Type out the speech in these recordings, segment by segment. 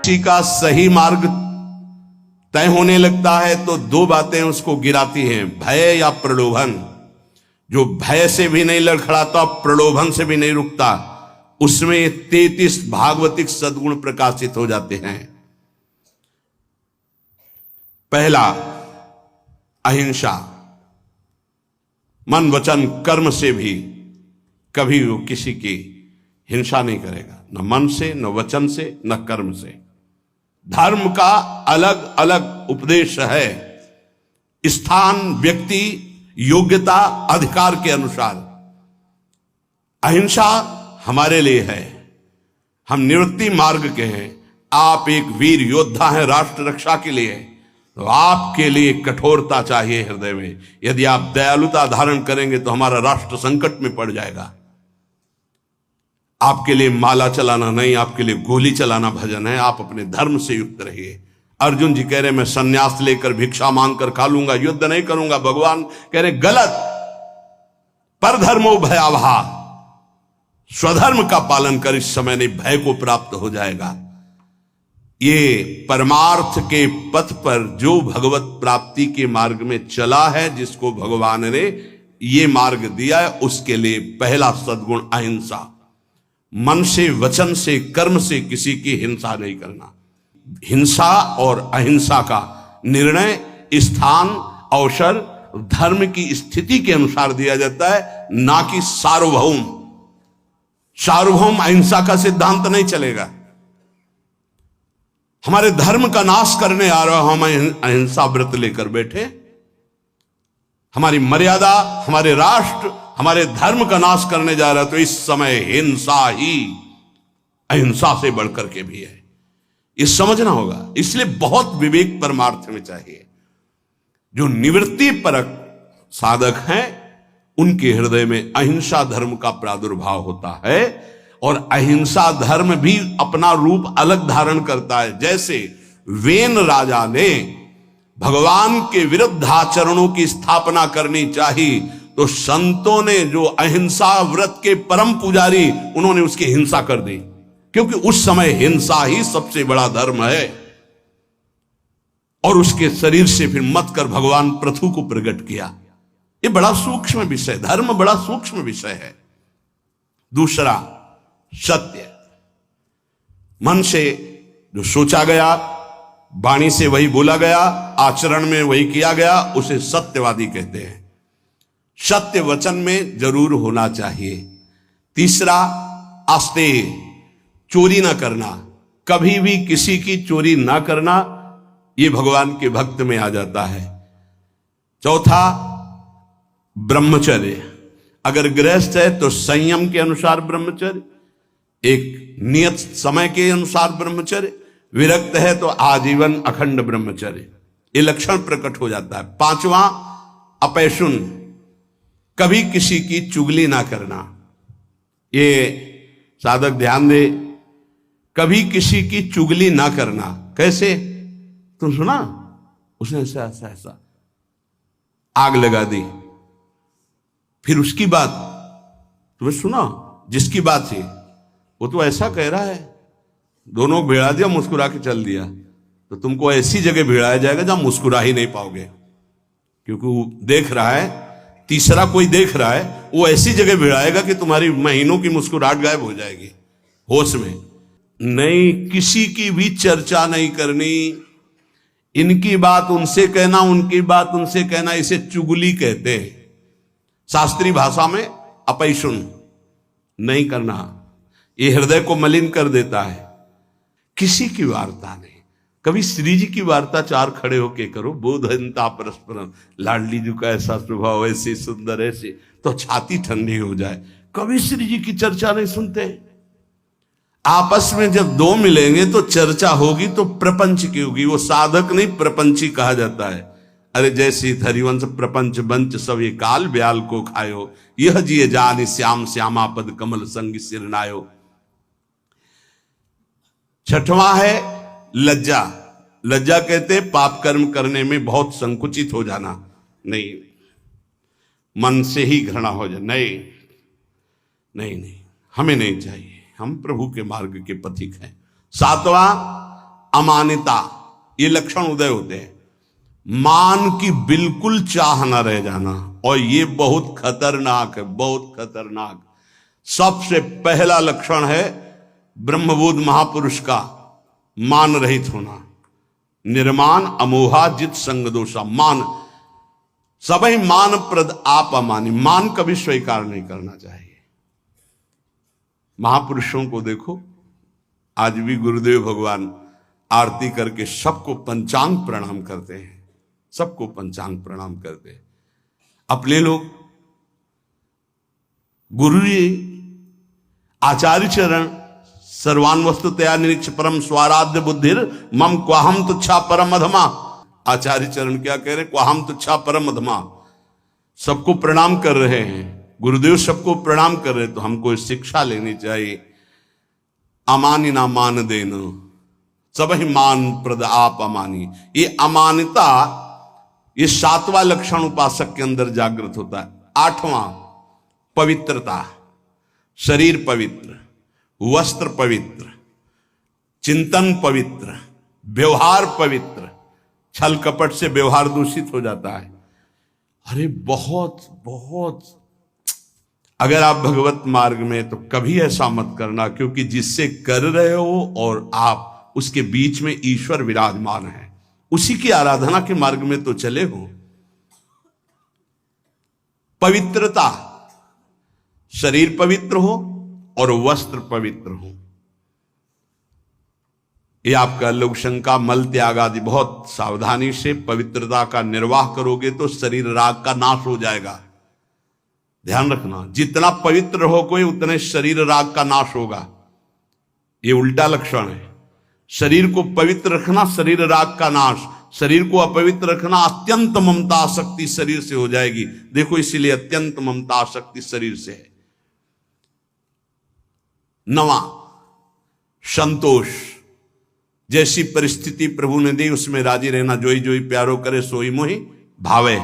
किसी का सही मार्ग तय होने लगता है तो दो बातें उसको गिराती हैं, भय या प्रलोभन। जो भय से भी नहीं लड़खड़ाता, प्रलोभन से भी नहीं रुकता, उसमें 33 भागवतिक सद्गुण प्रकाशित हो जाते हैं। पहला, अहिंसा। मन वचन कर्म से भी कभी वो किसी की हिंसा नहीं करेगा, न मन से, न वचन से, न कर्म से। धर्म का अलग अलग उपदेश है, स्थान, व्यक्ति, योग्यता, अधिकार के अनुसार। अहिंसा हमारे लिए है, हम निवृत्ति मार्ग के हैं। आप एक वीर योद्धा हैं राष्ट्र रक्षा के लिए, तो आपके लिए कठोरता चाहिए हृदय में। यदि आप दयालुता धारण करेंगे तो हमारा राष्ट्र संकट में पड़ जाएगा। आपके लिए माला चलाना नहीं, आपके लिए गोली चलाना भजन है। आप अपने धर्म से युक्त रहिए। अर्जुन जी कह रहे मैं संन्यास लेकर भिक्षा मांगकर खा लूंगा, युद्ध नहीं करूंगा। भगवान कह रहे गलत, पर धर्मो भयावहा, स्वधर्म का पालन कर, इस समय नहीं भय को प्राप्त हो जाएगा। ये परमार्थ के पथ पर जो भगवत प्राप्ति के मार्ग में चला है, जिसको भगवान ने ये मार्ग दिया है, उसके लिए पहला सद्गुण अहिंसा। मन से, वचन से, कर्म से किसी की हिंसा नहीं करना। हिंसा और अहिंसा का निर्णय स्थान, अवसर, धर्म की स्थिति के अनुसार दिया जाता है, ना कि सार्वभौम। सार्वभौम अहिंसा का सिद्धांत नहीं चलेगा। हमारे धर्म का नाश करने आ रहा, हम अहिंसा व्रत लेकर बैठे, हमारी मर्यादा, हमारे राष्ट्र, हमारे धर्म का नाश करने जा रहा है, तो इस समय हिंसा ही अहिंसा से बढ़कर के भी है, ये समझना होगा। इसलिए बहुत विवेक परमार्थ में चाहिए। जो निवृत्ति परक साधक हैं, उनके हृदय में अहिंसा धर्म का प्रादुर्भाव होता है, और अहिंसा धर्म भी अपना रूप अलग धारण करता है। जैसे वेन राजा ने भगवान के विरुद्ध आचरणों की स्थापना करनी चाहिए, तो संतों ने जो अहिंसा व्रत के परम पुजारी, उन्होंने उसकी हिंसा कर दी, क्योंकि उस समय हिंसा ही सबसे बड़ा धर्म है। और उसके शरीर से फिर मत कर भगवान पृथु को प्रकट किया। ये बड़ा सूक्ष्म विषय, धर्म बड़ा सूक्ष्म विषय है। दूसरा, सत्य। मन से जो सोचा गया, वाणी से वही बोला गया, आचरण में वही किया गया, उसे सत्यवादी कहते हैं। सत्य वचन में जरूर होना चाहिए। तीसरा, आस्तेय, चोरी ना करना, कभी भी किसी की चोरी ना करना, यह भगवान के भक्त में आ जाता है। चौथा, ब्रह्मचर्य। अगर गृहस्थ है तो संयम के अनुसार ब्रह्मचर्य, एक नियत समय के अनुसार ब्रह्मचर्य। विरक्त है तो आजीवन अखंड ब्रह्मचर्य, ये लक्षण प्रकट हो जाता है। पांचवा, अपैशुन, कभी किसी की चुगली ना करना। ये साधक ध्यान दे, कभी किसी की चुगली ना करना। कैसे? तुम सुना उसने ऐसा ऐसा ऐसा आग लगा दी, फिर उसकी बात तुम्हें सुना, जिसकी बात थी वो तो ऐसा कह रहा है, दोनों भिड़ा दिया, मुस्कुरा के चल दिया, तो तुमको ऐसी जगह भिड़ाया जाएगा जहां मुस्कुरा ही नहीं पाओगे, क्योंकि वो देख रहा है, तीसरा कोई देख रहा है, वो ऐसी जगह भिड़ाएगा कि तुम्हारी महीनों की मुस्कुराहट गायब हो जाएगी। होश में नहीं, किसी की भी चर्चा नहीं करनी। इनकी बात उनसे कहना, उनकी बात उनसे कहना, इसे चुगली कहते हैं। शास्त्रीय भाषा में अपैशुन नहीं करना, ये हृदय को मलिन कर देता है। किसी की वार्ता नहीं। कभी श्री जी की वार्ता चार खड़े होके करो, बोधनता परस्परम, लाडली जी का ऐसा स्वभाव, ऐसे सुंदर, ऐसे, तो छाती ठंडी हो जाए। कभी श्री जी की चर्चा नहीं सुनते। आपस में जब दो मिलेंगे तो चर्चा होगी, तो प्रपंच की होगी। वो साधक नहीं, प्रपंची कहा जाता है। अरे जैसी हरिवंश प्रपंच बंच सब ये काल ब्याल को खायो, यह जिये जान श्याम श्यामा पद कमल संग सिरनायो। छठवां है लज्जा। लज्जा कहते पाप कर्म करने में बहुत संकुचित हो जाना, नहीं, मन से ही घृणा हो जाए, नहीं नहीं नहीं, हमें नहीं चाहिए, हम प्रभु के मार्ग के पथिक हैं। सातवां अमानिता, ये लक्षण उदय होते हैं। मान की बिल्कुल चाह न रह जाना, और ये बहुत खतरनाक है, बहुत खतरनाक। सबसे पहला लक्षण है ब्रह्मबोध महापुरुष का मान रहित होना। निर्मान अमोहा जित संग दोषा। मान सबही मान प्रद आप अमानी, मान कभी स्वीकार नहीं करना चाहिए। महापुरुषों को देखो, आज भी गुरुदेव भगवान आरती करके सबको पंचांग प्रणाम करते हैं, सबको पंचांग प्रणाम करते हैं। अपने लोग गुरु जी आचार्य चरण सर्वान वस्तुतया निरीक्ष परम स्वाराध्य बुद्धिर मम क्वाहम तुच्छा परम अधमा। आचार्य चरण क्या कह रहे? क्वाहम तुच्छा परम अधमा। सबको प्रणाम कर रहे हैं, गुरुदेव सबको प्रणाम कर रहे हैं, तो हमको शिक्षा लेनी चाहिए। अमानी ना मान देना, सबही मान प्रद आप अमानी। ये अमानिता, ये 7वां लक्षण उपासक के अंदर जागृत होता है। 8वां पवित्रता, शरीर पवित्र, वस्त्र पवित्र, चिंतन पवित्र, व्यवहार पवित्र। छल कपट से व्यवहार दूषित हो जाता है। अरे बहुत बहुत, अगर आप भगवत मार्ग में, तो कभी ऐसा मत करना, क्योंकि जिससे कर रहे हो और आप उसके बीच में ईश्वर विराजमान है, उसी की आराधना के मार्ग में तो चले हो। पवित्रता, शरीर पवित्र हो और वस्त्र पवित्र हो। ये आपका लोक शंका मल त्याग आदि बहुत सावधानी से पवित्रता का निर्वाह करोगे तो शरीर राग का नाश हो जाएगा। ध्यान रखना, जितना पवित्र हो कोई, उतने शरीर राग का नाश होगा। ये उल्टा लक्षण है। शरीर को पवित्र रखना, शरीर राग का नाश। शरीर को अपवित्र रखना, अत्यंत ममता आसक्ति शरीर से हो जाएगी। देखो, इसीलिए अत्यंत ममता आसक्ति शरीर से है। 9वां संतोष, जैसी परिस्थिति प्रभु ने दी उसमें राजी रहना। जोई जोई प्यारो करे सोई मोहि भावे।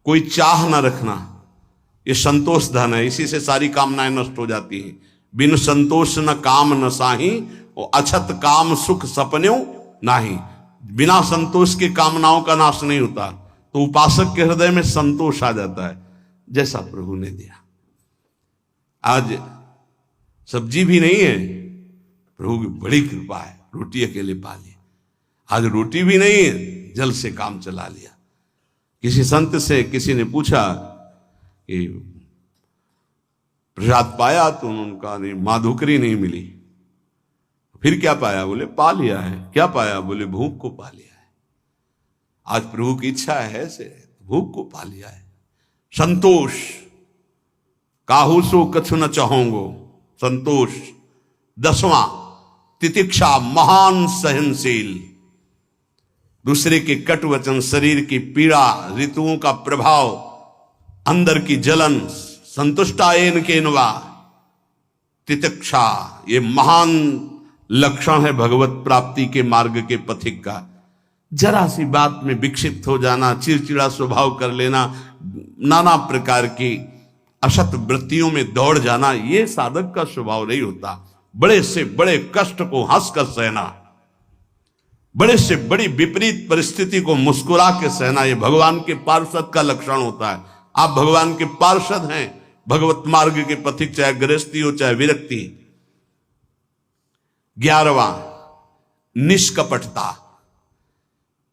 कोई चाह ना रखना, ये संतोष धन है। इसी से सारी कामनाएं नष्ट हो जाती हैं। बिन संतोष न काम न साही, और अछत काम सुख सपन्यो नाही। बिना संतोष के कामनाओं का नाश नहीं होता। तो उपासक के हृदय में संतोष आ जाता है, जैसा प्रभु ने दिया। आज सब्जी भी नहीं है, प्रभु की बड़ी कृपा है, रोटी अकेले पा ली। आज रोटी भी नहीं है, जल से काम चला लिया। किसी संत से किसी ने पूछा कि प्रसाद पाया, तो उन्होंने कहा नहीं, माधुकरी नहीं मिली। फिर क्या पाया? बोले पा लिया है। क्या पाया? बोले भूख को पा लिया है। आज प्रभु की इच्छा है से भूख को पा लिया है। संतोष, काहू सो कछु न चाहोगो, संतोष। 10वां तितिक्षा, महान सहनशील। दूसरे के कट वचन, शरीर की पीड़ा, ऋतुओं का प्रभाव, अंदर की जलन, संतुष्टायन के नवा। तितिक्षा, ये महान लक्षण है भगवत प्राप्ति के मार्ग के पथिक का। जरा सी बात में विक्षिप्त हो जाना, चिड़चिड़ा स्वभाव कर लेना, नाना प्रकार की असत वृत्तियों में दौड़ जाना, ये साधक का स्वभाव नहीं होता। बड़े से बड़े कष्ट को हंसकर सहना, बड़े से बड़ी विपरीत परिस्थिति को मुस्कुरा के सहना, ये भगवान के पार्षद का लक्षण होता है। आप भगवान के पार्षद हैं, भगवत मार्ग के पथिक, चाहे गृहस्थी हो चाहे विरक्ति। 11वां निष्कपटता,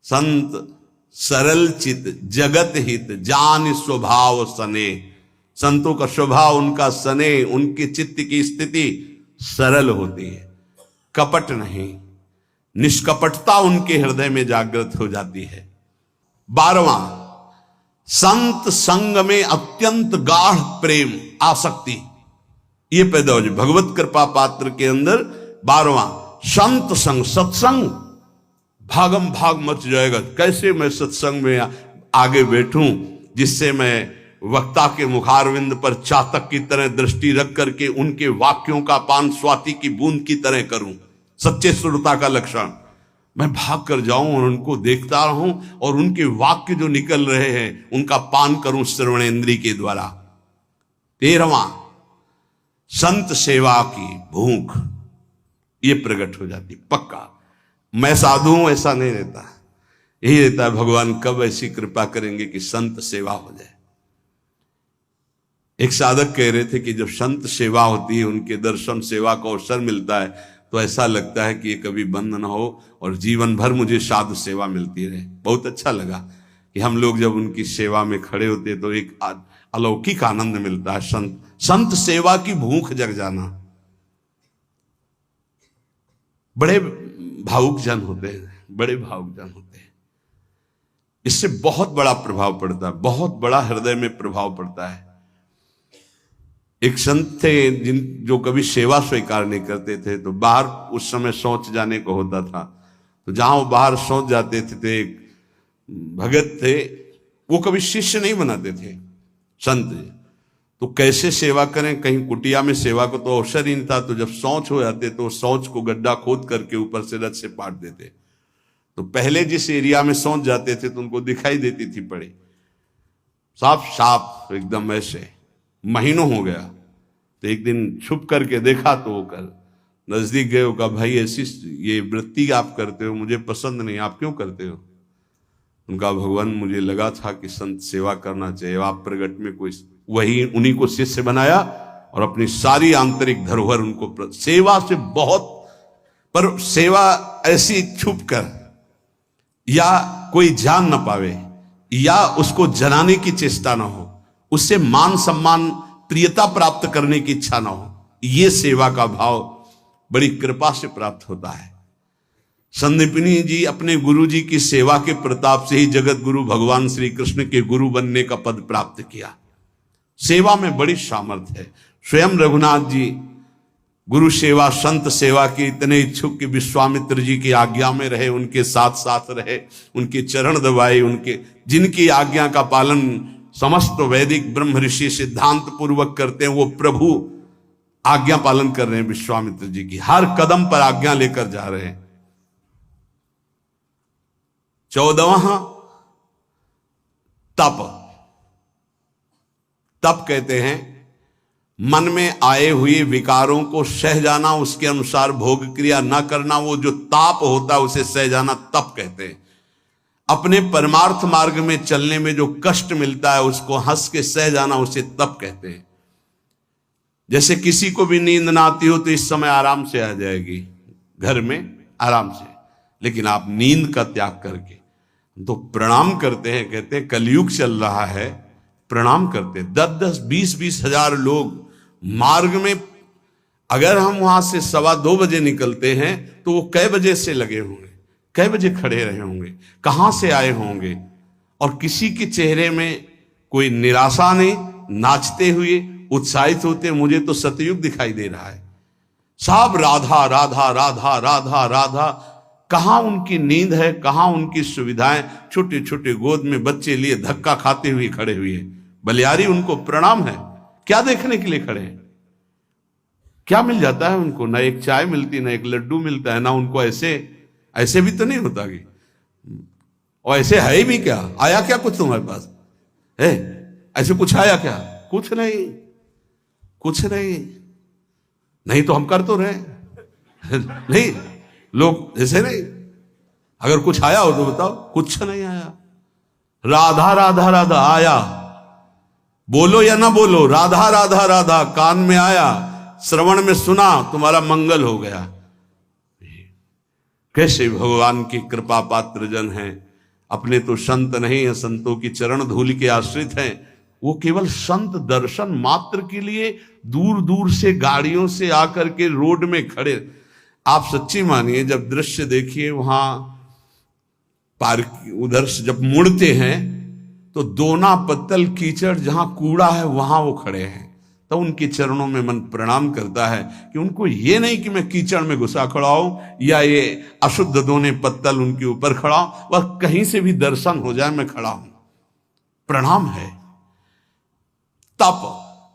संत सरल चित जगत हित जान स्वभाव सने। संतों का स्वभाव, उनका सने, उनके चित्त की स्थिति सरल होती है, कपट नहीं। निष्कपटता उनके हृदय में जागृत हो जाती है। 12वां संत संग में अत्यंत गाढ़ प्रेम आसक्ति, ये पैदा हो जाए भगवत कृपा पात्र के अंदर। 12वां संत संग, सत्संग, भागम भाग मच जाएगा। कैसे मैं सत्संग में आगे बैठूं जिससे मैं वक्ता के मुखारविंद पर चातक की तरह दृष्टि रख करके उनके वाक्यों का पान स्वाति की बूंद की तरह करूं। सच्चे श्रोता का लक्षण, मैं भाग कर जाऊं और उनको देखता रहूं और उनके वाक्य जो निकल रहे हैं उनका पान करूं श्रवणेन्द्रिय के द्वारा। 13वां संत सेवा की भूख, ये प्रकट हो जाती पक्का। मैं साधु हूं ऐसा नहीं रहता, यही रहता है भगवान कब ऐसी कृपा करेंगे कि संत सेवा हो जाए। एक साधक कह रहे थे कि जब संत सेवा होती है, उनके दर्शन सेवा का अवसर मिलता है, तो ऐसा लगता है कि ये कभी बंद ना हो और जीवन भर मुझे साधु सेवा मिलती रहे। बहुत अच्छा लगा कि हम लोग जब उनकी सेवा में खड़े होते तो एक अलौकिक आनंद मिलता है। संत सेवा की भूख जग जाना। बड़े भावुक जन होते हैं, बड़े भावुक जन होते हैं, इससे बहुत बड़ा प्रभाव पड़ता है, बहुत बड़ा हृदय में प्रभाव पड़ता है। एक संत थे जो कभी सेवा स्वीकार नहीं करते थे, तो बाहर उस समय शौच जाने को होता था, तो जहां वो बाहर शौच जाते थे तो एक भगत थे, वो कभी शिष्य नहीं बनाते थे संत, तो कैसे सेवा करें, कहीं कुटिया में सेवा को तो अवसर ही नहीं था, तो जब शौच हो जाते तो शौच को गड्ढा खोद करके ऊपर से रथ से पाट देते। तो पहले जिस एरिया में शौच जाते थे तो उनको दिखाई देती थी पड़ी, साफ साफ एकदम ऐसे, महीनों हो गया। तो एक दिन छुप करके देखा तो वो कर नजदीक गए, कहा भाई ऐसी ये वृत्ति आप करते हो मुझे पसंद नहीं, आप क्यों करते हो? उनका भगवान मुझे लगा था कि संत सेवा करना चाहिए, आप प्रगट में कोई, वही उन्हीं को शिष्य बनाया और अपनी सारी आंतरिक धरोहर उनको सेवा से बहुत, पर सेवा ऐसी छुप कर या कोई जान न पावे या उसको जलाने की चेष्टा ना हो, उससे मान सम्मान प्रियता प्राप्त करने की इच्छा ना हो, ये सेवा का भाव बड़ी कृपा से प्राप्त होता है। संदीपनी जी अपने गुरु जी की सेवा के प्रताप से ही जगत गुरु भगवान श्री कृष्ण के गुरु बनने का पद प्राप्त किया। सेवा में बड़ी सामर्थ्य है। स्वयं रघुनाथ जी गुरु सेवा संत सेवा के इतने इच्छुक कि विश्वामित्र जी की आज्ञा में रहे, उनके साथ साथ रहे, उनके चरण दबाए, उनके जिनकी आज्ञा का पालन समस्त वैदिक ब्रह्म ऋषि सिद्धांत पूर्वक करते हैं, वो प्रभु आज्ञा पालन कर रहे हैं विश्वामित्र जी की, हर कदम पर आज्ञा लेकर जा रहे हैं। 14वां तप कहते हैं मन में आए हुए विकारों को सह जाना, उसके अनुसार भोग क्रिया न करना, वो जो ताप होता है उसे सह जाना तप कहते हैं। अपने परमार्थ मार्ग में चलने में जो कष्ट मिलता है उसको हंस के सह जाना, उसे तप कहते हैं। जैसे किसी को भी नींद ना आती हो तो इस समय आराम से आ जाएगी घर में आराम से, लेकिन आप नींद का त्याग करके तो प्रणाम करते हैं। कहते हैं कलयुग चल रहा है, प्रणाम करते हैं। 10-10, 20-20 हजार लोग मार्ग में, अगर हम वहां से 2:15 बजे निकलते हैं तो वो कै बजे से लगे होंगे, कै बजे खड़े रहे होंगे, कहां से आए होंगे, और किसी के चेहरे में कोई निराशा नहीं, नाचते हुए उत्साहित होते। मुझे तो सतयुग दिखाई दे रहा है, सब राधा राधा राधा राधा राधा। कहां उनकी नींद है, कहां उनकी सुविधाएं? छोटे छोटे गोद में बच्चे लिए धक्का खाते हुए खड़े हुए, बलियारी उनको प्रणाम है। क्या देखने के लिए खड़े हैं? क्या मिल जाता है उनको? ना एक चाय मिलती, ना एक लड्डू मिलता है, ना उनको ऐसे भी तो नहीं होता कि, और ऐसे है भी क्या? आया क्या कुछ तुम्हारे पास है? ऐसे कुछ आया क्या? कुछ नहीं, कुछ नहीं, नहीं तो हम कर तो रहे नहीं, लोग ऐसे नहीं। अगर कुछ आया हो तो बताओ, कुछ नहीं आया। राधा राधा राधा आया, बोलो या ना बोलो, राधा राधा राधा कान में आया, श्रवण में सुना, तुम्हारा मंगल हो गया। कैसे भगवान की कृपा पात्र जन हैं। अपने तो संत नहीं है, संतों की चरण धूलि के आश्रित हैं। वो केवल संत दर्शन मात्र के लिए दूर दूर से गाड़ियों से आकर के रोड में खड़े। आप सच्ची मानिए, जब दृश्य देखिए वहां पार्क, उधर से जब मुड़ते हैं तो दोना पत्तल कीचड़, जहां कूड़ा है वहां वो खड़े हैं, तो उनके चरणों में मन प्रणाम करता है कि उनको ये नहीं कि मैं कीचड़ में घुसा खड़ा हूं या ये अशुद्ध दोने पत्तल उनके ऊपर खड़ा हूं, वह कहीं से भी दर्शन हो जाए मैं खड़ा हूं, प्रणाम है। तप,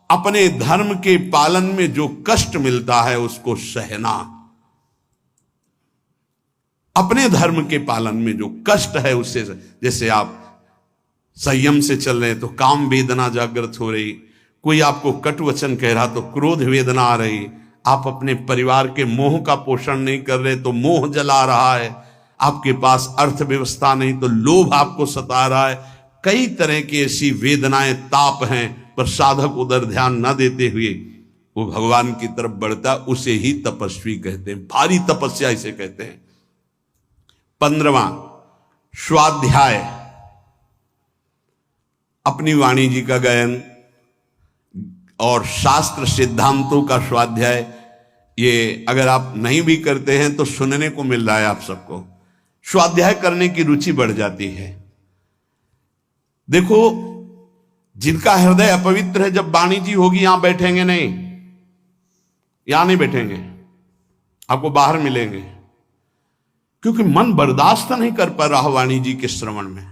अपने धर्म के पालन में जो कष्ट मिलता है उसको सहना। अपने धर्म के पालन में जो कष्ट है उससे, जैसे आप संयम से चल रहे तो काम वेदना जागृत हो रही, कोई आपको कट वचन कह रहा तो क्रोध वेदना आ रही, आप अपने परिवार के मोह का पोषण नहीं कर रहे तो मोह जला रहा है, आपके पास अर्थव्यवस्था नहीं तो लोभ आपको सता रहा है, कई तरह की ऐसी वेदनाएं ताप हैं, पर साधक उधर ध्यान न देते हुए वो भगवान की तरफ बढ़ता, उसे ही तपस्वी कहते हैं, भारी तपस्या इसे कहते हैं। 15वां स्वाध्याय, अपनी वाणी जी का गायन और शास्त्र सिद्धांतों का स्वाध्याय। ये अगर आप नहीं भी करते हैं तो सुनने को मिल रहा है आप सबको, स्वाध्याय करने की रुचि बढ़ जाती है। देखो, जिनका हृदय अपवित्र है, जब वाणी जी होगी यहां बैठेंगे नहीं, यहां नहीं बैठेंगे, आपको बाहर मिलेंगे, क्योंकि मन बर्दाश्त नहीं कर पा रहा वाणी जी के श्रवण में।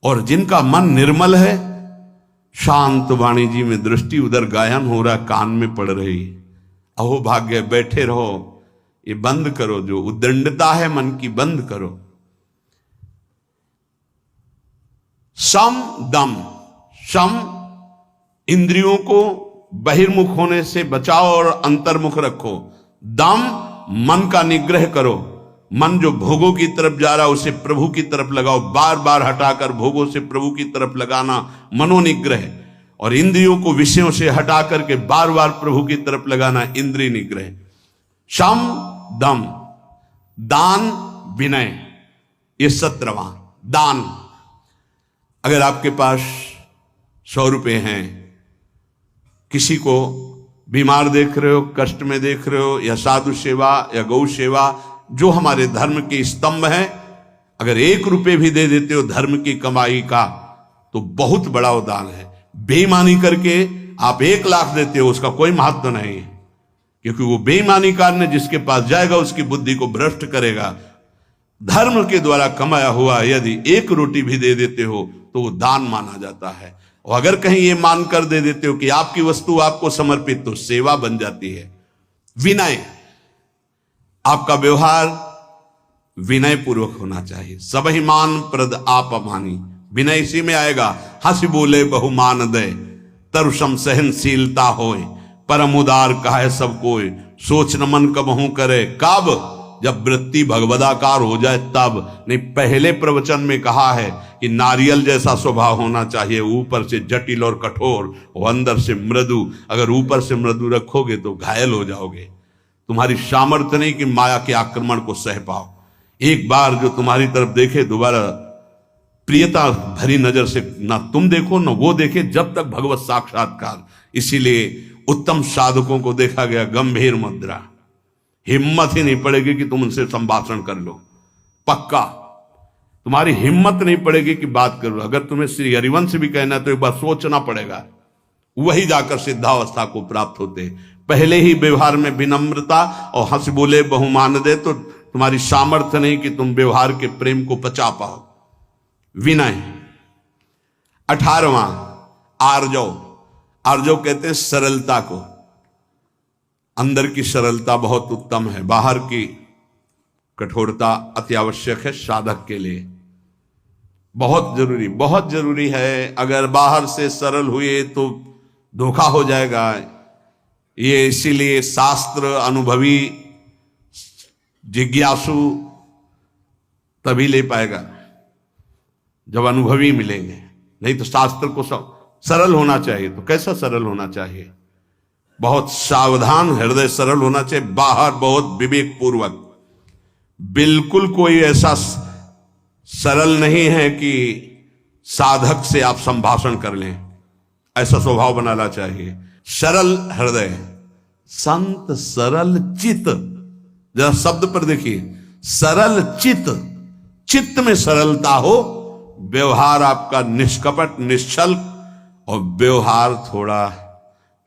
और जिनका मन निर्मल है, शांत वाणी जी में दृष्टि, उधर गायन हो रहा, कान में पड़ रही, अहो भाग्य, बैठे रहो, ये बंद करो, जो उद्दंडता है मन की बंद करो। सम दम, सम इंद्रियों को बहिर्मुख होने से बचाओ और अंतर्मुख रखो। दम मन का निग्रह करो, मन जो भोगों की तरफ जा रहा है उसे प्रभु की तरफ लगाओ, बार बार हटाकर भोगों से प्रभु की तरफ लगाना मनोनिग्रह, और इंद्रियों को विषयों से हटा करके बार बार प्रभु की तरफ लगाना इंद्रिय निग्रह। शम दम, दान विनय, ये 17वां दान। अगर आपके पास 100 रुपए हैं, किसी को बीमार देख रहे हो, कष्ट में देख रहे हो, या साधु सेवा या गौ सेवा, जो हमारे धर्म के स्तंभ हैं, अगर 1 रुपए भी दे देते हो धर्म की कमाई का, तो बहुत बड़ा वो दान है। बेईमानी करके आप 1 लाख देते हो, उसका कोई महत्व नहीं है, क्योंकि वो बेईमानी करने जिसके पास जाएगा उसकी बुद्धि को भ्रष्ट करेगा। धर्म के द्वारा कमाया हुआ यदि 1 रोटी भी दे देते हो तो वो दान माना जाता है। और अगर कहीं ये मान कर दे देते हो कि आपकी वस्तु आपको समर्पित, तो सेवा बन जाती है। विनय, आपका व्यवहार विनय पूर्वक होना चाहिए। सबहि मान प्रद आप अमानी, विनय इसी में आएगा। हंस बोले बहुमान दे, तरुषम सहनशीलता होए, परम उदार कहे सब कोई, सोच न मन कबहू करे, कब जब वृत्ति भगवदाकार हो जाए तब। नहीं, पहले प्रवचन में कहा है कि नारियल जैसा स्वभाव होना चाहिए, ऊपर से जटिल और कठोर और अंदर से मृदु। अगर ऊपर से मृदु रखोगे तो घायल हो जाओगे, तुम्हारी सामर्थ्य नहीं कि माया के आक्रमण को सह पाओ। एक बार जो तुम्हारी तरफ देखे, दोबारा प्रियता भरी नजर से ना तुम देखो ना वो देखे, जब तक भगवत साक्षात्कार। इसीलिए उत्तम साधकों को देखा गया गंभीर मुद्रा, हिम्मत ही नहीं पड़ेगी कि तुम उनसे संभाषण कर लो, पक्का तुम्हारी हिम्मत नहीं पड़ेगी कि बात करो। अगर तुम्हें श्री हरिवंश भी कहना तो एक बार सोचना पड़ेगा, वही जाकर सिद्धावस्था को प्राप्त होते। पहले ही व्यवहार में विनम्रता और हंस बोले बहुमान दे, तो तुम्हारी सामर्थ्य नहीं कि तुम व्यवहार के प्रेम को पचा पाओ। विनय। 18वां आर्जव, आर्जव कहते हैं सरलता को। अंदर की सरलता बहुत उत्तम है, बाहर की कठोरता अति आवश्यक है साधक के लिए, बहुत जरूरी है। अगर बाहर से सरल हुए तो धोखा हो जाएगा। ये इसीलिए शास्त्र अनुभवी जिज्ञासु तभी ले पाएगा जब अनुभवी मिलेंगे, नहीं तो शास्त्र को सरल होना चाहिए। तो कैसा सरल होना चाहिए? बहुत सावधान हृदय सरल होना चाहिए, बाहर बहुत विवेक पूर्वक। बिल्कुल कोई ऐसा सरल नहीं है कि साधक से आप संभाषण कर लें, ऐसा स्वभाव बनाना चाहिए। सरल हृदय, संत सरल चित्त। जरा शब्द पर देखिए, सरल चित्त, चित्त में सरलता हो, व्यवहार आपका निष्कपट निश्चल और व्यवहार थोड़ा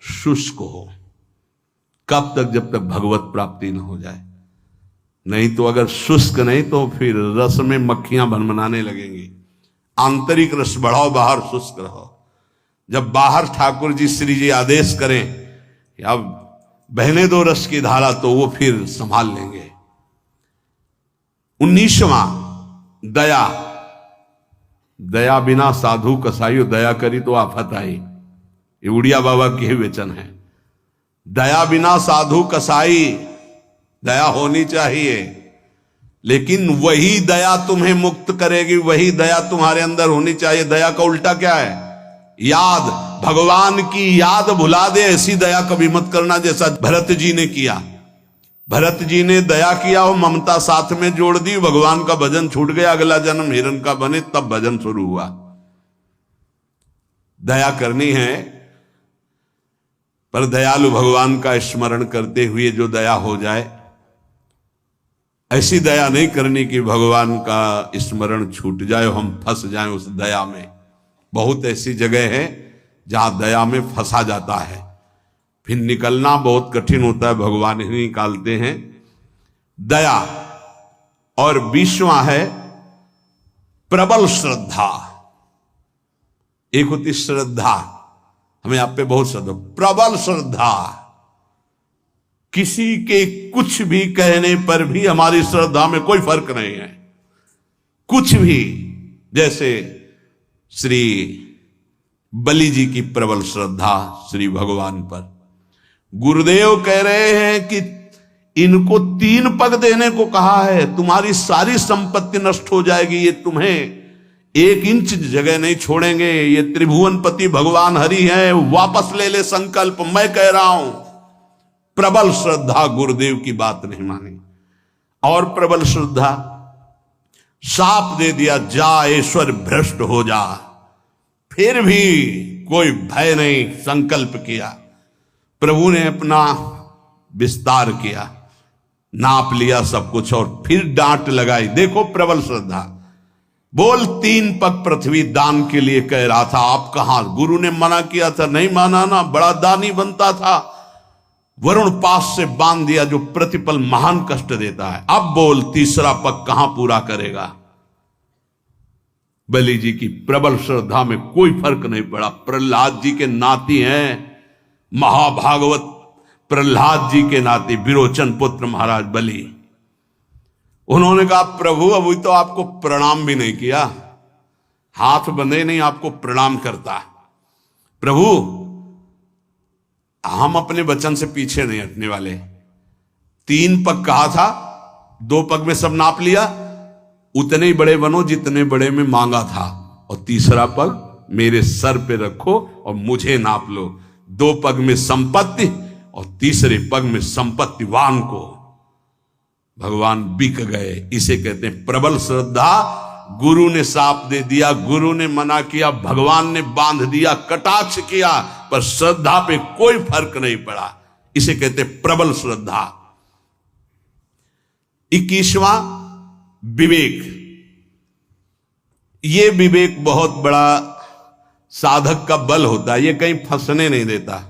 शुष्क हो। कब तक? जब तक भगवत प्राप्ति न हो जाए। नहीं तो अगर शुष्क नहीं तो फिर रस में मक्खियां भनभनाने लगेंगी। आंतरिक रस बढ़ाओ, बाहर शुष्क रहो। जब बाहर ठाकुर जी श्री जी आदेश करें कि अब बहने दो रस की धारा, तो वो फिर संभाल लेंगे। 19वां दया। दया बिना साधु कसाई, दया करी तो आफत आई, ये उड़िया बाबा के ही वचन है। दया बिना साधु कसाई, दया होनी चाहिए। लेकिन वही दया तुम्हें मुक्त करेगी, वही दया तुम्हारे अंदर होनी चाहिए। दया का उल्टा क्या है? याद। भगवान की याद भुला दे, ऐसी दया कभी मत करना जैसा भरत जी ने किया। भरत जी ने दया किया, वो ममता साथ में जोड़ दी, भगवान का भजन छूट गया, अगला जन्म हिरण का बने, तब भजन शुरू हुआ। दया करनी है, पर दयालु भगवान का स्मरण करते हुए जो दया हो जाए, ऐसी दया नहीं करनी कि भगवान का स्मरण छूट जाए, हम फंस जाएं उस दया में। बहुत ऐसी जगह है जहां दया में फंसा जाता है, फिर निकलना बहुत कठिन होता है, भगवान ही निकालते हैं। दया। और 20वां है प्रबल श्रद्धा। एक होती श्रद्धा, हमें आप पे बहुत श्रद्धा, प्रबल श्रद्धा, किसी के कुछ भी कहने पर भी हमारी श्रद्धा में कोई फर्क नहीं है, कुछ भी। जैसे श्री बलि जी की प्रबल श्रद्धा श्री भगवान पर। गुरुदेव कह रहे हैं कि इनको 3 पग देने को कहा है, तुम्हारी सारी संपत्ति नष्ट हो जाएगी, ये तुम्हें 1 इंच जगह नहीं छोड़ेंगे, ये त्रिभुवनपति भगवान हरि हैं, वापस ले ले संकल्प, मैं कह रहा हूं। प्रबल श्रद्धा, गुरुदेव की बात नहीं मानी। और प्रबल श्रद्धा, शाप दे दिया, जा ईश्वर भ्रष्ट हो जा, फिर भी कोई भय नहीं, संकल्प किया। प्रभु ने अपना विस्तार किया, नाप लिया सब कुछ, और फिर डांट लगाई। देखो प्रबल श्रद्धा। बोल 3 पग पृथ्वी दान के लिए कह रहा था, आप कहां? गुरु ने मना किया था, नहीं माना ना, बड़ा दानी बनता था, वरुण पास से बांध दिया जो प्रतिपल महान कष्ट देता है। अब बोल 3रा पग कहां पूरा करेगा? बलि जी की प्रबल श्रद्धा में कोई फर्क नहीं पड़ा। प्रहलाद जी के नाती हैं, महाभागवत प्रहलाद जी के नाती विरोचन पुत्र महाराज बलि। उन्होंने कहा, प्रभु अभी तो आपको प्रणाम भी नहीं किया, हाथ बंधे नहीं, आपको प्रणाम करता। प्रभु हम अपने वचन से पीछे नहीं हटने वाले। 3 पग कहा था, 2 पग में सब नाप लिया, उतने ही बड़े बनो जितने बड़े में मांगा था, और 3रा पग मेरे सर पे रखो और मुझे नाप लो। 2 पग में संपत्ति और 3रे पग में संपत्तिवान को भगवान बिक गए। इसे कहते हैं प्रबल श्रद्धा। गुरु ने साप दे दिया, गुरु ने मना किया, भगवान ने बांध दिया, कटाक्ष किया, पर श्रद्धा पे कोई फर्क नहीं पड़ा। इसे कहते हैं प्रबल श्रद्धा। 21वां विवेक। ये विवेक बहुत बड़ा साधक का बल होता है, ये कहीं फंसने नहीं देता,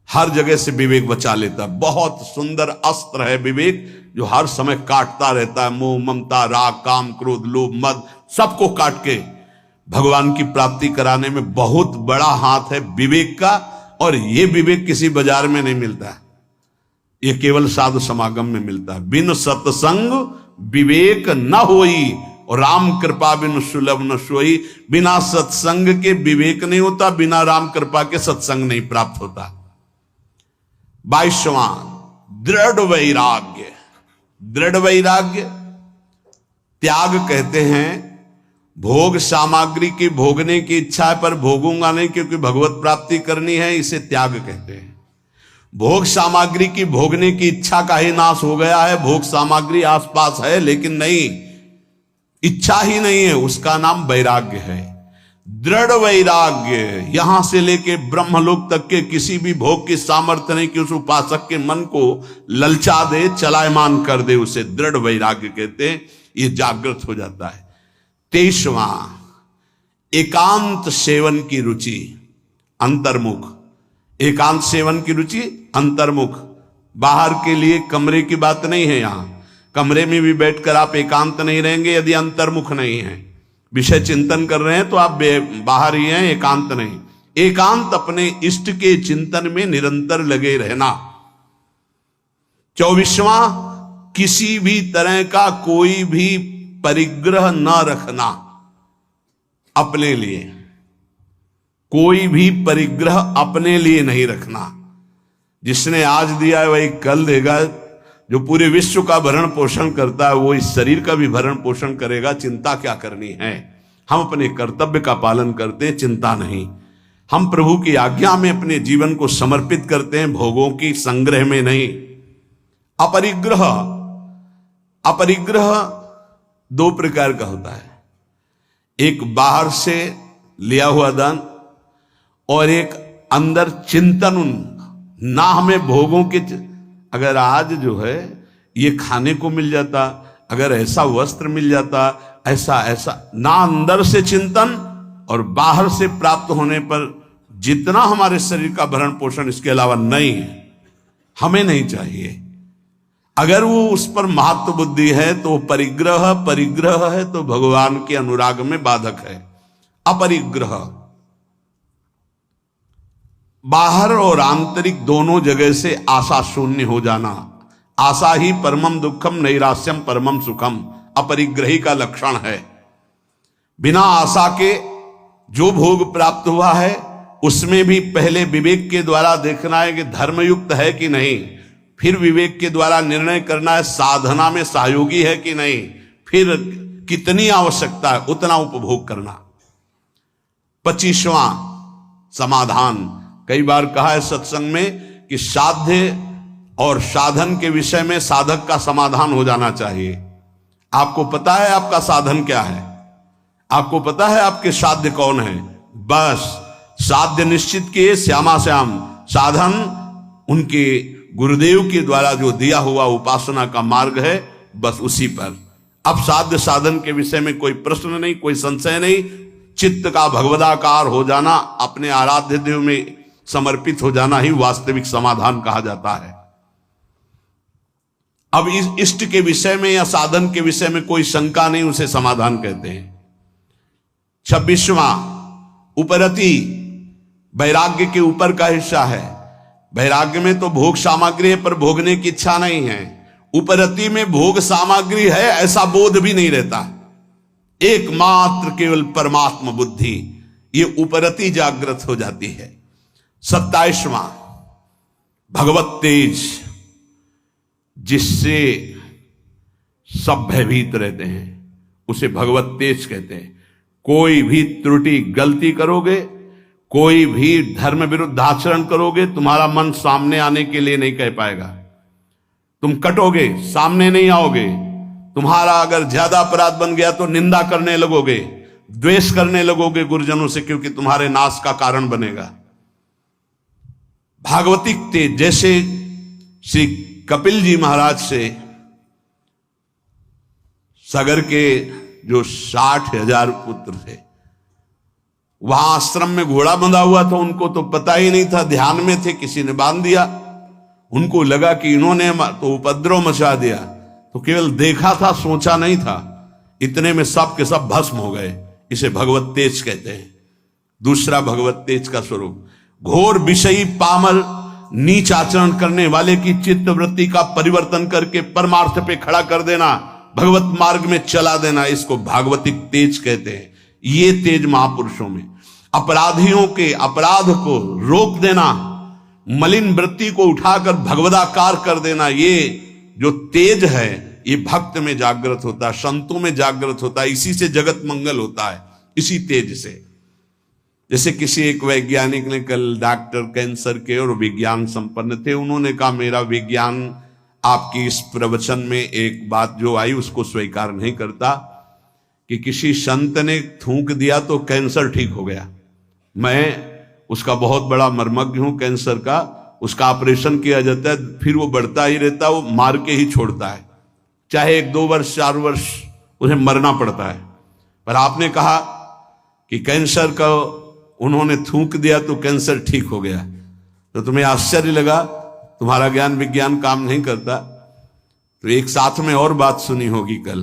हर जगह से विवेक बचा लेता। बहुत सुंदर अस्त्र है विवेक, जो हर समय काटता रहता है। मोह, ममता, राग, काम, क्रोध, लोभ, मद, सबको काट के भगवान की प्राप्ति कराने में बहुत बड़ा हाथ है विवेक का। और ये विवेक किसी बाजार में नहीं मिलता, ये केवल साधु समागम में मिलता है। बिन सत्संग विवेक न होई, और राम कृपा बिन सुलभ न सोई। बिना सत्संग के विवेक नहीं होता, बिना राम कृपा के सत्संग नहीं प्राप्त होता। 22वां दृढ़ वैराग्य। दृढ़ वैराग्य त्याग कहते हैं। भोग सामग्री की भोगने की इच्छा है, पर भोगूंगा नहीं क्योंकि भगवत प्राप्ति करनी है, इसे त्याग कहते हैं। भोग सामग्री की भोगने की इच्छा का ही नाश हो गया है। भोग सामग्री आसपास है लेकिन नहीं, इच्छा ही नहीं है, उसका नाम वैराग्य है। दृढ़ वैराग्य, यहां से लेके ब्रह्मलोक तक के किसी भी भोग की सामर्थ्य नहीं कि उस उपासक के मन को ललचा दे, चलायमान कर दे, उसे दृढ़ वैराग्य कहते हैं। ये जागृत हो जाता है। 23वां एकांत सेवन की रुचि, अंतर्मुख। एकांत सेवन की रुचि, अंतर्मुख। बाहर के लिए कमरे की बात नहीं है, यहां कमरे में भी बैठकर आप एकांत नहीं रहेंगे यदि अंतर्मुख नहीं है। विषय चिंतन कर रहे हैं तो आप बाहर ही हैं, एकांत नहीं। एकांत अपने इष्ट के चिंतन में निरंतर लगे रहना। 24वां किसी भी तरह का कोई भी परिग्रह न रखना अपने लिए, कोई भी परिग्रह अपने लिए नहीं रखना। जिसने आज दिया है वही कल देगा, जो पूरे विश्व का भरण पोषण करता है वो इस शरीर का भी भरण पोषण करेगा। चिंता क्या करनी है? हम अपने कर्तव्य का पालन करते हैं, चिंता नहीं। हम प्रभु की आज्ञा में अपने जीवन को समर्पित करते हैं, भोगों की संग्रह में नहीं। अपरिग्रह, अपरिग्रह दो प्रकार का होता है, एक बाहर से लिया हुआ दान और एक अंदर चिंतन। ना हमें भोगों के, अगर आज जो है ये खाने को मिल जाता, अगर ऐसा वस्त्र मिल जाता, ऐसा ऐसा, ना अंदर से चिंतन और बाहर से प्राप्त होने पर जितना हमारे शरीर का भरण पोषण इसके अलावा नहीं है, हमें नहीं चाहिए। अगर वो उस पर महत्व बुद्धि है तो परिग्रह, परिग्रह है तो भगवान के अनुराग में बाधक है। अपरिग्रह बाहर और आंतरिक दोनों जगह से आशा शून्य हो जाना। आशा ही परमम दुखम नैराश्यम परमम सुखम अपरिग्रही का लक्षण है। बिना आशा के जो भोग प्राप्त हुआ है उसमें भी पहले विवेक के द्वारा देखना है कि धर्मयुक्त है कि नहीं, फिर विवेक के द्वारा निर्णय करना है साधना में सहयोगी है कि नहीं, फिर कितनी आवश्यकता है उतना उपभोग करना। 25वां समाधान, कई बार कहा है सत्संग में कि साध्य और साधन के विषय में साधक का समाधान हो जाना चाहिए। आपको पता है आपका साधन क्या है, आपको पता है आपके साध्य कौन है, बस साध्य निश्चित किए श्यामा श्याम, साधन उनके गुरुदेव के द्वारा जो दिया हुआ उपासना का मार्ग है, बस उसी पर। अब साध्य साधन के विषय में कोई प्रश्न नहीं, कोई संशय नहीं। चित्त का भगवदाकार हो जाना, अपने आराध्य देव में समर्पित हो जाना ही वास्तविक समाधान कहा जाता है। अब इस इष्ट के विषय में या साधन के विषय में कोई शंका नहीं, उसे समाधान कहते हैं। 26वां उपरति, वैराग्य के ऊपर का हिस्सा है। वैराग्य में तो भोग सामग्री है पर भोगने की इच्छा नहीं है। उपरति में भोग सामग्री है ऐसा बोध भी नहीं रहता, एकमात्र केवल परमात्मा बुद्धि, ये उपरति जागृत हो जाती है। 27वां भगवत तेज, जिससे सब भयभीत रहते हैं उसे भगवत तेज कहते हैं। कोई भी त्रुटि गलती करोगे, कोई भी धर्म विरुद्ध आचरण करोगे, तुम्हारा मन सामने आने के लिए नहीं कह पाएगा। तुम कटोगे, सामने नहीं आओगे। तुम्हारा अगर ज्यादा अपराध बन गया तो निंदा करने लगोगे, द्वेष करने लगोगे गुरुजनों से, क्योंकि तुम्हारे नाश का कारण बनेगा। भागवतिक तेज, जैसे श्री कपिल जी महाराज से सागर के जो 60,000 पुत्र थे, वहां आश्रम में घोड़ा बंधा हुआ था, उनको तो पता ही नहीं था, ध्यान में थे, किसी ने बांध दिया। उनको लगा कि इन्होंने तो उपद्रव मचा दिया, तो केवल देखा था, सोचा नहीं था। इतने में सब के सब भस्म हो गए। इसे भगवत तेज कहते हैं। दूसरा भगवत तेज का स्वरूप, घोर विषयी पामर नीच आचरण करने वाले की चित्त वृत्ति का परिवर्तन करके परमार्थ पे खड़ा कर देना, भगवत मार्ग में चला देना, इसको भागवतिक तेज कहते हैं। ये तेज महापुरुषों में अपराधियों के अपराध को रोक देना, मलिन वृत्ति को उठाकर भगवदाकार कर देना, ये जो तेज है ये भक्त में जागृत होता है, संतों में जागृत होता है। इसी से जगत मंगल होता है, इसी तेज से। जैसे किसी एक वैज्ञानिक ने कल, डॉक्टर कैंसर के और विज्ञान संपन्न थे, उन्होंने कहा मेरा विज्ञान आपकी इस प्रवचन में एक बात जो आई उसको स्वीकार नहीं करता कि किसी संत ने थूक दिया तो कैंसर ठीक हो गया। मैं उसका बहुत बड़ा मर्मज्ञ हूं कैंसर का। उसका ऑपरेशन किया जाता है, फिर वो बढ़ता ही रहता है, वो मार के ही छोड़ता है, चाहे 1-2 वर्ष 4 वर्ष उन्हें मरना पड़ता है। पर आपने कहा कि कैंसर का उन्होंने थूक दिया तो कैंसर ठीक हो गया, तो तुम्हें आश्चर्य लगा, तुम्हारा ज्ञान विज्ञान काम नहीं करता। तो एक साथ में और बात सुनी होगी कल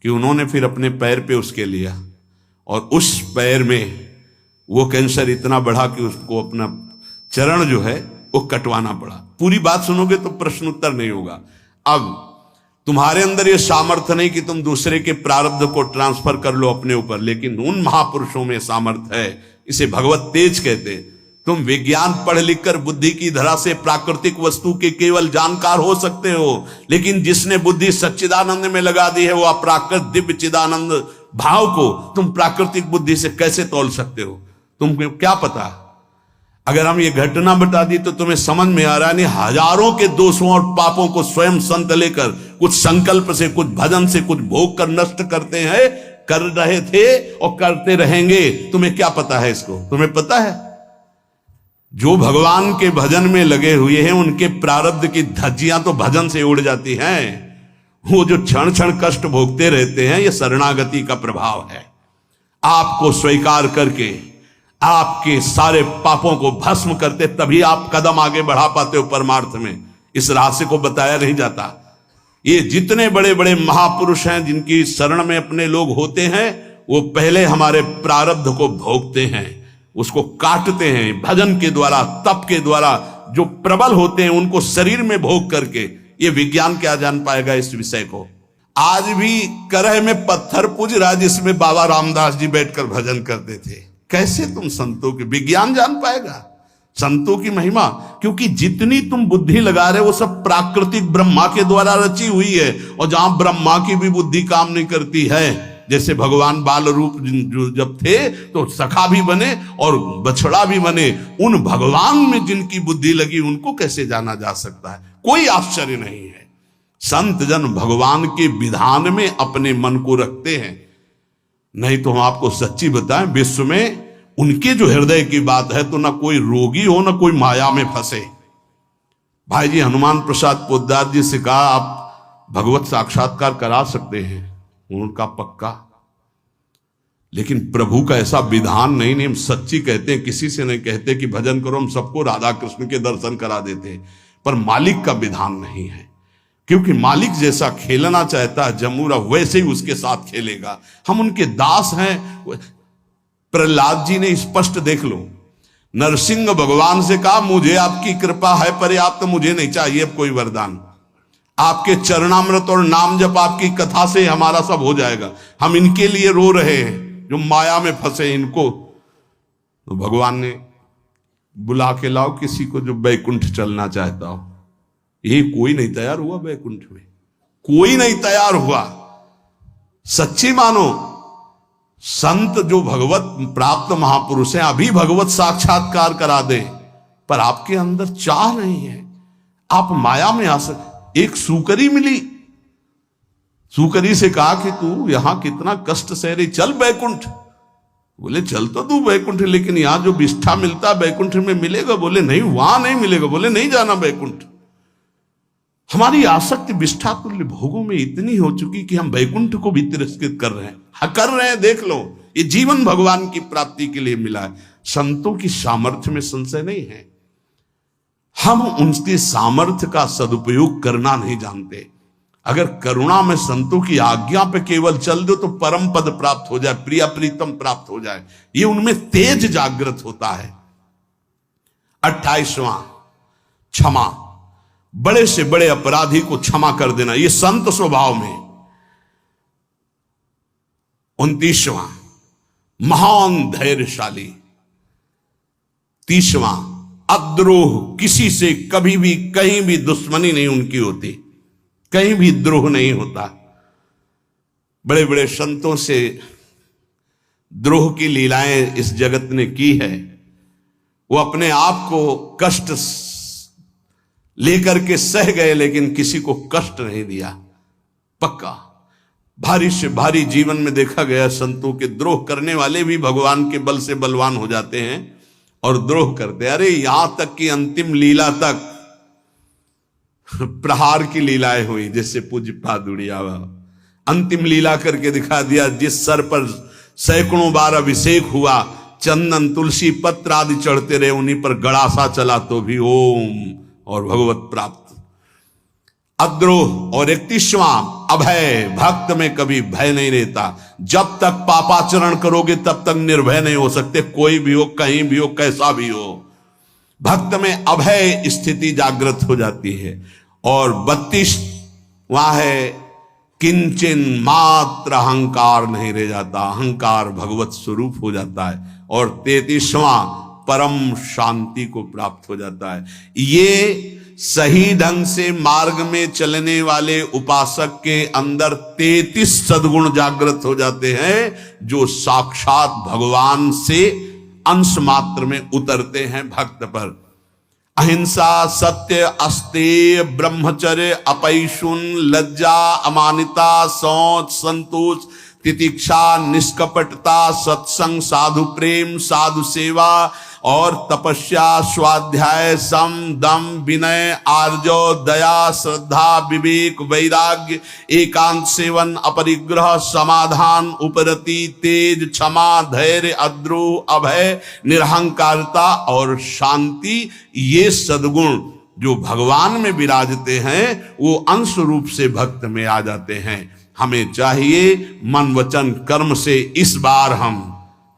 कि उन्होंने फिर अपने पैर पे उसके लिया और उस पैर में वो कैंसर इतना बढ़ा कि उसको अपना चरण जो है वो कटवाना पड़ा। पूरी बात सुनोगे तो प्रश्न उत्तर नहीं होगा। अब तुम्हारे अंदर ये सामर्थ्य नहीं कि तुम दूसरे के प्रारब्ध को ट्रांसफर कर लो अपने ऊपर, लेकिन उन महापुरुषों में सामर्थ्य है, इसे भगवत तेज कहते। तुम विज्ञान पढ़ लिख कर बुद्धि की धरा से प्राकृतिक वस्तु के केवल जानकार हो सकते हो, लेकिन जिसने बुद्धि सच्चिदानंद में लगा दी है वो अप्राकृत दिव्य चिदानंद भाव को तुम प्राकृतिक बुद्धि से कैसे तोल सकते हो? तुमको क्या पता? अगर हम ये घटना बता दी तो तुम्हें समझ में आ रहा है, नहीं हजारों के दोषों और पापों को स्वयं संत लेकर कुछ संकल्प से, कुछ भजन से, कुछ भोग कर नष्ट करते हैं, कर रहे थे और करते रहेंगे। तुम्हें क्या पता है इसको? तुम्हें पता है जो भगवान के भजन में लगे हुए हैं उनके प्रारब्ध की धज्जियां तो भजन से उड़ जाती हैं। वो जो क्षण क्षण कष्ट भोगते रहते हैं ये शरणागति का प्रभाव है। आपको स्वीकार करके आपके सारे पापों को भस्म करते तभी आप कदम आगे बढ़ा पाते हो परमार्थ में। इस रहस्य को बताया नहीं जाता। ये जितने बड़े बड़े महापुरुष हैं जिनकी शरण में अपने लोग होते हैं वो पहले हमारे प्रारब्ध को भोगते हैं, उसको काटते हैं भजन के द्वारा, तप के द्वारा। जो प्रबल होते हैं उनको शरीर में भोग करके। ये विज्ञान क्या जान पाएगा इस विषय को? आज भी करह में पत्थर पूज रहा जिसमें बाबा रामदास जी बैठकर भजन करते थे। कैसे तुम संतों की विज्ञान जान पाएगा, संतों की महिमा? क्योंकि जितनी तुम बुद्धि लगा रहे हो वो सब प्राकृतिक ब्रह्मा के द्वारा रची हुई है। और जहां ब्रह्मा की भी बुद्धि काम नहीं करती है, जैसे भगवान बाल रूप जब थे तो सखा भी बने और बछड़ा भी बने, उन भगवान में जिनकी बुद्धि लगी उनको कैसे जाना जा सकता है? कोई आश्चर्य नहीं है। संत जन भगवान के विधान में अपने मन को रखते हैं। नहीं तो हम आपको सच्ची बताएं, विश्व में उनके जो हृदय की बात है तो ना कोई रोगी हो ना कोई माया में फंसे। भाई जी हनुमान प्रसाद पोद्दार जी से कहा आप भगवत साक्षात्कार करा सकते हैं, उनका पक्का। लेकिन प्रभु का ऐसा विधान नहीं, हम सच्ची कहते हैं, किसी से नहीं कहते कि भजन करो, हम सबको राधा कृष्ण के दर्शन करा देते हैं। पर मालिक का विधान नहीं है, क्योंकि मालिक जैसा खेलना चाहता है जमूरा वैसे ही उसके साथ खेलेगा। हम उनके दास हैं। प्रहलाद जी ने स्पष्ट देख लो, नरसिंह भगवान से कहा मुझे आपकी कृपा है पर्याप्त, तो मुझे नहीं चाहिए अब कोई वरदान। आपके चरणामृत और नाम जप आपकी कथा से हमारा सब हो जाएगा। हम इनके लिए रो रहे हैं जो माया में फंसे इनको। तो भगवान ने बुला के लाओ किसी को जो बैकुंठ चलना चाहता हो। ये कोई नहीं तैयार हुआ बैकुंठ में, कोई नहीं तैयार हुआ। सच्ची मानो संत जो भगवत प्राप्त महापुरुष हैं अभी भगवत साक्षात्कार करा दे, पर आपके अंदर चाह नहीं है, आप माया में आ सकते। एक सूकरी मिली, सूकरी से कहा कि तू यहां कितना कष्ट सह रही, चल बैकुंठ। बोले चल तो तू बैकुंठ, लेकिन यहां जो विष्ठा मिलता बैकुंठ में मिलेगा? बोले नहीं वहां नहीं मिलेगा। बोले नहीं जाना बैकुंठ। हमारी आसक्ति विष्ठा तुल्य भोगों में इतनी हो चुकी कि हम बैकुंठ को भी तिरस्कृत कर रहे हैं। कर रहे हैं, देख लो। ये जीवन भगवान की प्राप्ति के लिए मिला है। संतों की सामर्थ्य में संशय नहीं है, हम उनके सामर्थ्य का सदुपयोग करना नहीं जानते। अगर करुणा में संतों की आज्ञा पे केवल चल दो तो परम पद प्राप्त हो जाए, प्रिया प्रीतम प्राप्त हो जाए। ये उनमें तेज जागृत होता है। 28वां क्षमा, बड़े से बड़े अपराधी को क्षमा कर देना, ये संत स्वभाव में। 29वां महान धैर्यशाली। 30वां अद्रोह, किसी से कभी भी कहीं भी दुश्मनी नहीं उनकी होती, कहीं भी द्रोह नहीं होता। बड़े बड़े संतों से द्रोह की लीलाएं इस जगत ने की है। वो अपने आप को कष्ट लेकर के सह गए, लेकिन किसी को कष्ट नहीं दिया। पक्का भारी से भारी जीवन में देखा गया संतों के द्रोह करने वाले भी भगवान के बल से बलवान हो जाते हैं और द्रोह करते। अरे यहां तक कि अंतिम लीला तक प्रहार की लीलाएं हुई, जैसे पूज्य पादुड़िया अंतिम लीला करके दिखा दिया। जिस सर पर सैकड़ों बार अभिषेक हुआ, चंदन तुलसी पत्र आदि चढ़ते रहे, उन्हीं पर गड़ासा चला तो भी ओम और भगवत प्राप्त। अद्रोह। और 31वां अभय, भक्त में कभी भय नहीं रहता। जब तक पापाचरण करोगे तब तक निर्भय नहीं हो सकते, कोई भी हो, कहीं भी हो, कैसा भी हो। भक्त में अभय स्थिति जागृत हो जाती है। और 32वां है किंचन मात्र अहंकार नहीं रह जाता, अहंकार भगवत स्वरूप हो जाता है। और 33वां परम शांति को प्राप्त हो जाता है। ये सही ढंग से मार्ग में चलने वाले उपासक के अंदर 33 सद्गुण जागृत हो जाते हैं, जो साक्षात भगवान से अंश मात्र में उतरते हैं भक्त पर। अहिंसा, सत्य, अस्तेय, ब्रह्मचर्य, अपैशुन, लज्जा, अमानिता, शौच, संतोष, तितिक्षा, निष्कपटता, सत्संग, साधु प्रेम, साधु सेवा और तपस्या, स्वाध्याय, सम, दम, विनय, आर्जव, दया, श्रद्धा, विवेक, वैराग्य, एकांत सेवन, अपरिग्रह, समाधान, उपरति, तेज, क्षमा, धैर्य, अद्रोह, अभय, निरहंकारता और शांति, ये सद्गुण जो भगवान में विराजते हैं वो अंश रूप से भक्त में आ जाते हैं। हमें चाहिए मन वचन कर्म से इस बार हम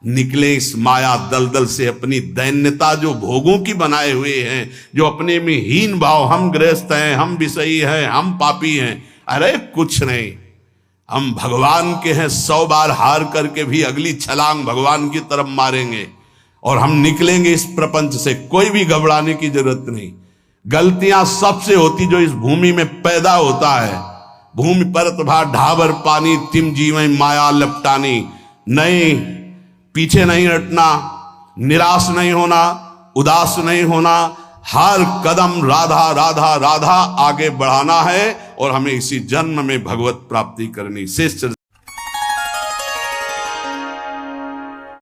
निकले इस माया दलदल से, अपनी दैन्यता जो भोगों की बनाए हुए हैं, जो अपने में हीन भाव, हम गृहस्थ हैं, हम विषयी हैं, हम पापी हैं, अरे कुछ नहीं, हम भगवान के हैं। 100 बार हार करके भी अगली छलांग भगवान की तरफ मारेंगे और हम निकलेंगे इस प्रपंच से। कोई भी घबराने की जरूरत नहीं। गलतियां सबसे होती जो इस भूमि में पैदा होता है। भूमि परत भा ढाबर पानी, तिम जीवै माया लपटानी। नहीं, पीछे नहीं हटना, निराश नहीं होना, उदास नहीं होना, हर कदम राधा राधा राधा आगे बढ़ाना है और हमें इसी जन्म में भगवत प्राप्ति करनी। शेष